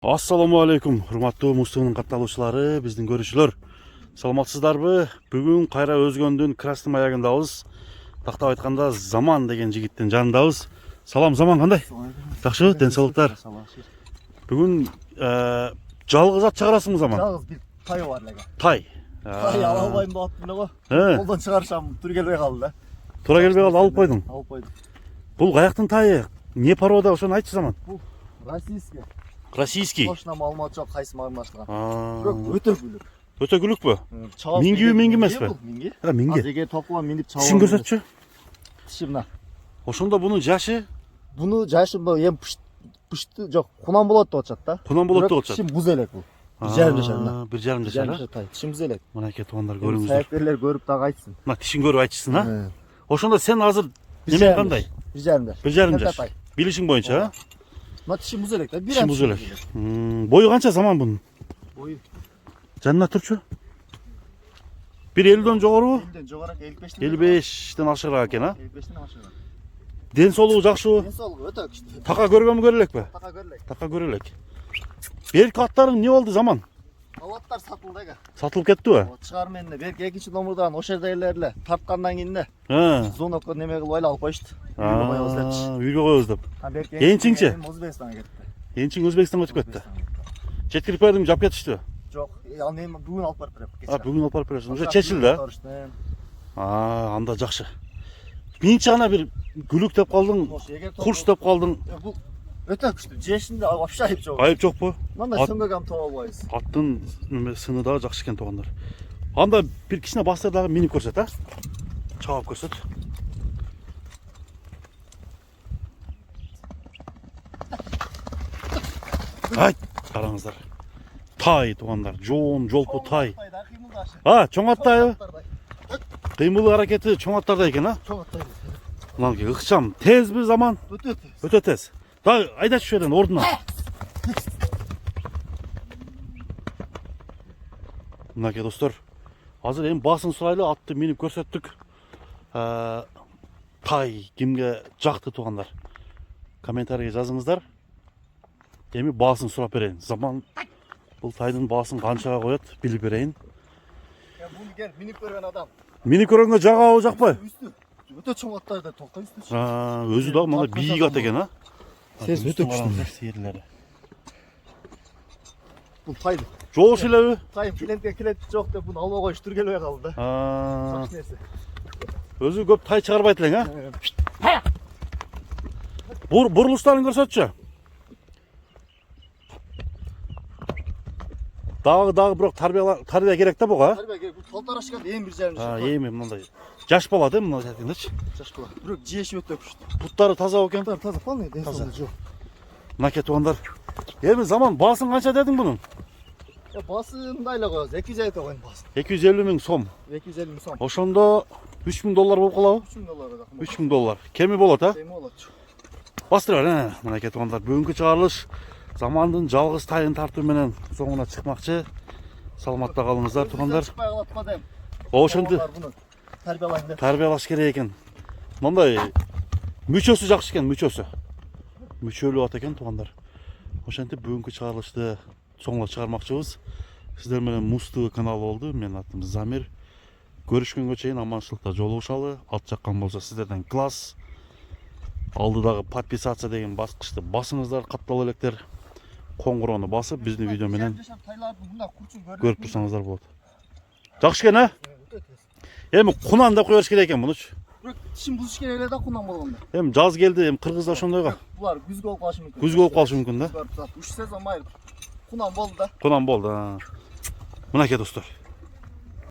Assalamu alaikum, hurmattуу Мустунун катталуучулары, биздин көрүүчүлөр. Саламатсыздарбы? Бүгүн кайра өзгөндүн Красный маягындабыз. Тактап айтканда Заман деген жигиттин жанындабыз. Салам, Заман, кандай? Жакшыбы, ден соолуктар. Бүгүн жалгыз ат чыгарасыңбы, Заман? Жалгыз бир тай бар эле. Тай. Тай ала албайм деп аттым го. Колдон чыгарышам, тура келбей калды да. Тура келбей калды, алып койдуң. Алып койдум. Бул каяктын тайы? Не порода, ошону айтчы, Заман. Бул российский. Российский. Точно маалымат жок, кайсы мамлаштырган. Бирок өтө күлүк. Өтө күлүкпү? Мингиби менги эмеспи? Минги. Минги. Азеге топуга минип чабып. Тишин көрсөтчү. Тиши мына. Ошондо бунун жашы? Буну жашы эми пышты жок, кунан болот деп атышат да. Кунан болот деп атышат. Тишим буз элек бул. 1,5 жашар мына. 1,5 жашар. Тай, тишим буз элек. Мынакей туугандар көрүңүздөр. Саяктерлер көрүп дагы айтсын. Мына тишин көрүп айтчысың, а? Ошондо сен азыр немен кандай? 1,5 жаш. 1,5 жаш. Билишиң боюнча, а? Мына тишим буз элек да, Тишин буз элек. Бою канча, Заман бунун? Бою жанына турчу? 1,50дөн жогорубу? 50ден жогору 55ден. 55ден ашыгыраак экен, а? 55ден ашыгыраак. Ден соолугу жакшыбы? Ден соолугу өтө күчтүү. Така көргөнбү, көрө элекпи? Така көрө элек. Така көрө элек. Берки аттарың не болду, Заман? Ал аттар сатылды эге. Сатылып кеттиби? Чыгарым менде берки экинчи номурдан ошол жерлер эле тарткандан кийин зонокко неме кылып эле алып коюшту. Үйгө коебуз деп. Энчиңчи? Өзбекстанга кетти. Энчиң Өзбекстанга өтүп кетти. Жеткирип бердиң, жап кетиштиби? Жок, ал эми бүгүн алып барып берем. Бүгүн алып барып бересиң. Уже чечилди, а? Анда жакшы. Минчи гана бир күлүк деп калдың, курч деп калдың. Бул өтө күчтүү. Жешинде вообще айып жок. Айып жокпу? Мындай сөңгөгөм топ албайбыз. Аттын сыны дагы жакшы экен, туугандар. Анда бир кичине бастыр дагы минип көрсөт, а? Чабып көрсөт. Айт, караңыздар. Тай, туугандар, жоон, жолпу тай. А, чоң аттайбы? Кыймылы аракети чоң аттарда экен, а? Чоң аттай. Мынакей ыкчам, тезби, Заман? Өтө тез. Өтө тез. Да, айдачы шу жерден ордуна. Мынакей достор, азыр эми басын сурайлы, атты минип көрсөттүк. Тай кимге жакты, туугандар? Комментарийге жазыңыздар. Эми басын сурап берейин. Заман бул тайдын басын канчага коет, билип берейин. Буну кел минип көргөн адам. Минип көргөнгө жагабы, жакпайбы? Үстү. Өтө чоң аттарда токтой үстү. Өзү дагы мындай бийик ат экен, а? Сез өтө күчтүү. Сирлери. Бул тайды. Жош элеби? Тайым клиентке килет жок деп буну албай коюш тур келбей калды да. Жакшы нерсе. Өзү көп тай чыгарбайт элең, а? Бурулуштарын көрсөтчү. Дагы бирок тарбия керек да буга, а? Тарбия керек. Бул толтарашкан эми 1,5 жаш. Эми мындай жаш бала да, мына жердечи. Жаш бала. Бирок жеши өтө күчтүү. Буттары таза экен. Таза, полный ден соолугу жок. Мынакей туугандар. Эми Заман басын канча дедиң бунун? Басында эле коебуз. 200 айта коюн басын. 250 миң сом. 250 миң сом. Ошондо 3000 доллар болуп калабы? 3000 доллар да. 3000 доллар. Кеми болот, а? Кеми болот. Бастыр бер, мынакей туугандар. Бүгүнкү чыгарылыш Замандын жалгыз тайын тартуу менен соңуна чыкмакчы. Саламатта калыңыздар, туугандар. Чыкпай калат го дейм. Ошентип тарбиялайын деп. Тарбиялаш керек экен. Мындай мүчөсү жакшы экен, мүчөсү. Мүчөлүү ат экен, туугандар. Ошентип бүгүнкү чыгарылышты соңуна чыгармакчыбыз. Сиздер менен Муз каналы болду. Менин атым Замир. Көрүшкөнгө чейин аманчылыкта жолугушалы. Ат жаккан болсо сиздерден класс. Алдыдагы подписаться деген баскычты басыңыздар, каттала электер. Коңгуроону басып, биздин видео менен көрүп турсаңыздар болот. Жакшы экен, а? Эми кунан деп коюш керек экен мунучу. Бирок тишин бузуш керек эле да кунан болгондо. Эми жаз келди, эми кыргызда ошондойго. Булар күзгө болуп калышы мүмкүн. Күзгө болуп калышы мүмкүн да. 3 сезон майыр. Кунан болду да. Кунан болду. Мынакей достор.